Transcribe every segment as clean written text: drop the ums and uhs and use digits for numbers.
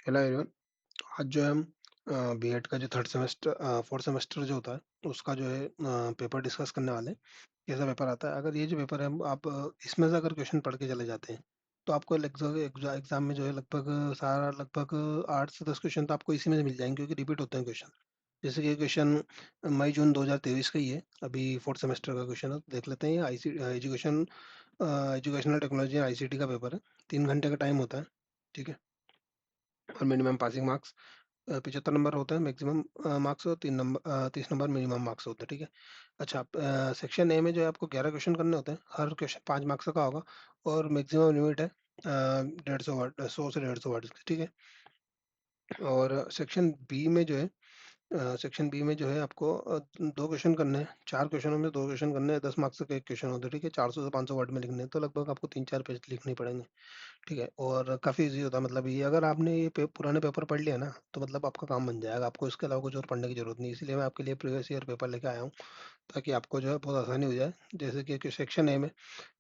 Hello everyone. आज जो है हम बीएड का जो थर्ड सेमेस्टर फोर्थ सेमेस्टर जो होता है उसका जो है पेपर डिस्कस करने वाले हैं। कैसा पेपर आता है, अगर ये जो पेपर है आप इसमें से अगर क्वेश्चन पढ़ के चले जाते हैं तो आपको एग्जाम में जो है लगभग 8 से 10 क्वेश्चन तो आपको इसी में से मिल जाएंगे, क्योंकि रिपीट होते हैं क्वेश्चन। जैसे कि क्वेश्चन मई जून 2023 का ही है, अभी फोर्थ सेमेस्टर का क्वेश्चन है, तो देख लेते हैं। ये आई सी एजुकेशनल टेक्नोलॉजी आईसीटी का पेपर है। 3 घंटे का टाइम होता है, ठीक है। और मिनिमम पासिंग मार्क्स 75 नंबर होते हैं मैक्सिमम मार्क्स, और 30 नंबर मिनिमम मार्क्स होते हैं, ठीक है। अच्छा, सेक्शन ए में जो है आपको 11 क्वेश्चन करने होते हैं, हर क्वेश्चन 5 मार्क्स का होगा। और मैक्सिमम लिमिट है 150 वर्ड, 100 से 150 वर्ड, ठीक है। और सेक्शन बी में जो है आपको 2 क्वेश्चन करने हैं, 4 क्वेश्चनों में 2 क्वेश्चन करने हैं, 10 मार्क्स का एक क्वेश्चन होता है, ठीक है। 400 से 500 वर्ड में लिखने हैं, तो लगभग आपको 3-4 पेज लिखने पड़ेंगे, ठीक है। और काफ़ी इजी होता है, मतलब ये अगर आपने पुराने पेपर पढ़ लिया ना तो मतलब आपका काम बन जाएगा, आपको इसके अलावा कुछ और पढ़ने की जरूरत नहीं। इसीलिए मैं आपके लिए प्रीवियस ईयर पेपर लेके आया हूँ, ताकि आपको जो है बहुत आसानी हो जाए। जैसे कि सेक्शन ए में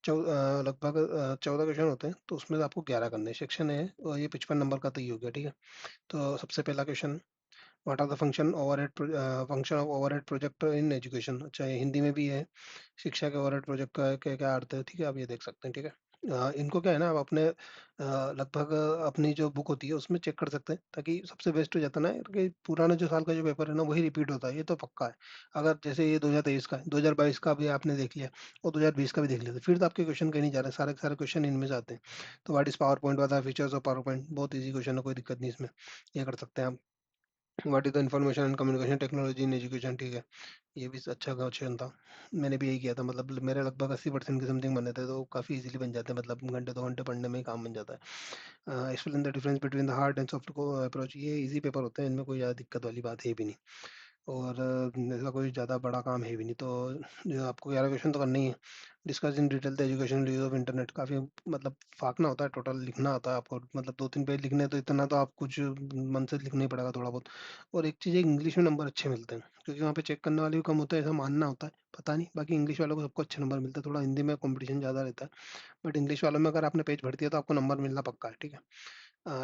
लगभग 14 क्वेश्चन होते हैं, तो उसमें से आपको 11 करने हैं। सेक्शन ए है और ये 55 नंबर का, तो ये हो गया, ठीक है। तो सबसे पहला question, what are the function of overhead project in education. अच्छा, ये हिंदी में भी है। शिक्षा के ओवरहेड प्रोजेक्ट का क्या क्या अर्थ है, ठीक है, आप ये देख सकते हैं, ठीक है। इनको क्या है ना, आप अपने लगभग अपनी जो बुक होती है उसमें चेक कर सकते हैं, ताकि सबसे बेस्ट हो जाता है ना कि पुराने जो साल का जो पेपर है ना वही रिपीट होता है, ये तो पक्का है। अगर जैसे ये 2023 का है, 2022 का भी आपने देख लिया और 2020 का भी देख लिया, तो फिर तो आपके क्वेश्चन कहीं नहीं जा रहे, सारे के सारे क्वेश्चन इनमें से आते हैं। तो व्हाट इज पावर पॉइंट, वाला फीचर्स ऑफ पावर पॉइंट, बहुत ईजी क्वेश्चन है, कोई दिक्कत नहीं इसमें, ये कर सकते हैं आप। What is the information and communication technology in education, ठीक है। ये भी अच्छा क्वेश्चन था, मैंने भी यही किया था। मतलब मेरे लगभग 80% के समथिंग बने थे, तो काफ़ी इजीली बन जाते हैं, मतलब घंटे 2 घंटे पढ़ने में ही काम बन जाता है। Explain the difference between the hard and soft approach, ये इजी पेपर होते हैं, इनमें कोई ज़्यादा दिक्कत वाली बात है भी नहीं। और ऐसा कोई ज़्यादा बड़ा काम है भी नहीं, तो जो आपको 11 क्वेश्चन तो करना ही है। Discuss in detail the education use of internet, काफ़ी मतलब फाँकना होता है, टोटल लिखना होता है आपको, मतलब 2-3 पेज लिखने हैं, तो इतना तो आप कुछ मन से लिखना ही पड़ेगा थोड़ा बहुत। और एक चीज़ है, इंग्लिश में नंबर अच्छे मिलते हैं, क्योंकि वहाँ पे चेक करने वाले भी कम होते हैं, ऐसा मानना होता है, पता नहीं। बाकी इंग्लिश वालों को सबको अच्छे नंबर मिलते हैं, थोड़ा हिंदी में कॉम्पिटिशन ज़्यादा रहता है, बट इंग्लिश वालों में अगर आपने पेज भर दिया तो आपको नंबर मिलना पक्का है, ठीक है।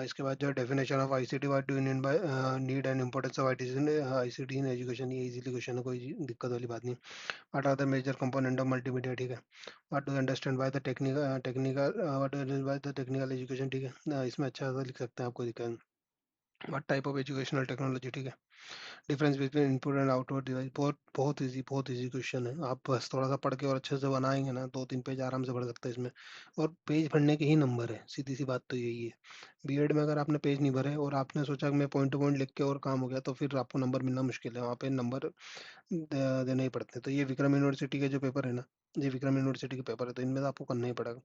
इसके बाद जो definition of ICT, what do you mean by need and importance of ICT in education, ये इजीली क्वेश्चन है, कोई दिक्कत वाली बात नहीं। What are the major component of multimedia, ठीक है। What do you understand by the technical what do you by the technical education, ठीक है। इसमें अच्छा सा लिख सकते हैं, आपको दिक्कत नहीं। What type of educational technology, ठीक है। Difference between input and output device, बहुत बहुत इजी क्वेश्चन है। आप बस थोड़ा सा पढ़ के और अच्छे से बनाएंगे ना, 2-3 पेज आराम से भर सकते हैं इसमें। और पेज भरने के ही नंबर है, सीधी सी बात तो यही है। बीएड में अगर आपने पेज नहीं भरे और आपने सोचा कि मैं पॉइंट टू पॉइंट लिख के और काम हो गया, तो फिर आपको नंबर मिलना मुश्किल है, वहाँ पे नंबर देने ही पड़ते हैं। तो ये विक्रम यूनिवर्सिटी के जो पेपर है ना, ये विक्रम यूनिवर्सिटी के पेपर है, तो इनमें तो आपको करना ही पड़ेगा।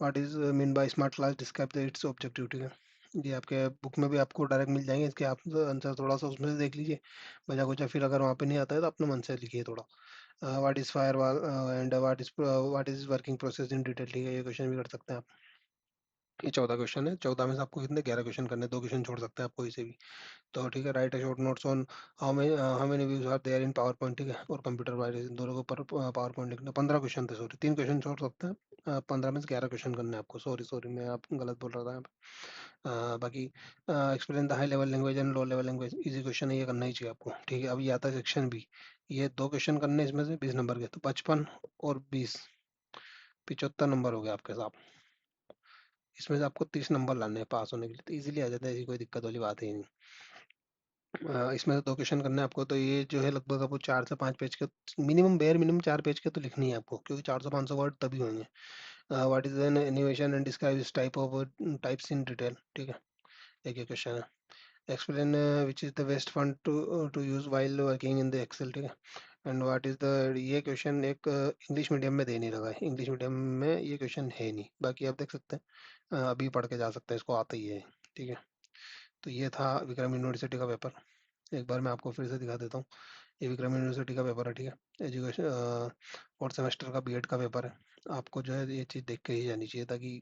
What is mean by smart class, describe the it's objective, ठीक है। ये आपके बुक में भी आपको डायरेक्ट मिल जाएंगे इसके, आप आंसर थोड़ा सा उसमें से देख लीजिए, बचा कुचा फिर अगर वहाँ पे नहीं आता है तो अपने मन से लिखिए थोड़ा। What is fire and what is working process in detail, ठीक है, ये क्वेश्चन भी कर सकते हैं आप। ये 14 क्वेश्चन है, 14 में से आपको कितने 11 क्वेश्चन करने हैं, 2 क्वेश्चन छोड़ सकते हैं आप कोई से भी। तो ठीक है, write a short notes on how many views are there in PowerPoint, ठीक है, और कंप्यूटर वायरस, इन दोनों के ऊपर पावर पॉइंट लिखना। 15 क्वेश्चन थे, सॉरी, 3 क्वेश्चन छोड़ सकते हैं। 15 में से 11 क्वेश्चन करने हैं आपको, सॉरी सॉरी, मैं आप गलत बोल रहा था यहाँ पे। बाकी explain the high level language and low level language, easy question है, ये करना ही चाहिए आपको, ठीक है। अब ये आता है सेक्शन बी, ये 2 क्वेश्चन करने हैं, इसमें से 20 नंबर के, तो 55 और 20, 75 नंबर हो गए आपके साथ। इसमें से आपको 30 नंबर लाने हैं पास होने के लिए, तो इजीली आ जाता है, ऐसी कोई दिक्कत वाली बात ही नहीं। इसमें से 2 क्वेश्चन करने हैं आपको, तो ये जो है लगभग आपको 4 से 5 पेज के, मिनिमम बेयर मिनिमम 4 पेज के तो लिखनी है आपको, क्योंकि 400-500 वर्ड तभी होंगे। What is an animation and describe this types in detail, ठीक है। एक ये क्वेश्चन है। Explain which is the best fund to use while working in the Excel, ठीक है। एंड व्हाट इज द, ये क्वेश्चन एक इंग्लिश मीडियम में दे नहीं रखा है, इंग्लिश मीडियम में ये क्वेश्चन है नहीं, बाकी आप देख सकते हैं, अभी पढ़ के जा सकते हैं, इसको आता ही है, ठीक है। तो ये था विक्रम यूनिवर्सिटी का पेपर। एक बार मैं आपको फिर से दिखा देता हूँ। ये विक्रम यूनिवर्सिटी का पेपर है, ठीक है। एजुकेशन फोर्थ सेमेस्टर का बीएड का पेपर है। आपको जो है ये चीज़ देख के ही जानी चाहिए, ताकि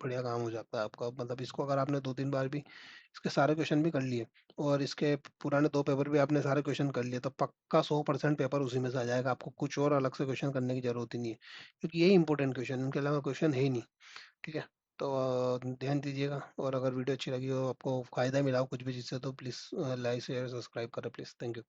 बढ़िया काम हो जाता है आपका। मतलब इसको अगर आपने 2-3 बार भी इसके सारे क्वेश्चन भी कर लिए, और इसके पुराने 2 पेपर भी आपने सारे क्वेश्चन कर लिए, तो पक्का 100% पेपर उसी में से आ जाएगा, आपको कुछ और अलग से क्वेश्चन करने की जरूरत ही नहीं है, क्योंकि यही इंपॉर्टेंट क्वेश्चन, इनके अलावा क्वेश्चन है ही नहीं, ठीक है। तो ध्यान दीजिएगा, और अगर वीडियो अच्छी लगी हो, आपको फ़ायदा मिला हो कुछ भी चीज़ से, तो प्लीज़ लाइक, शेयर, सब्सक्राइब करें प्लीज़। Thank you.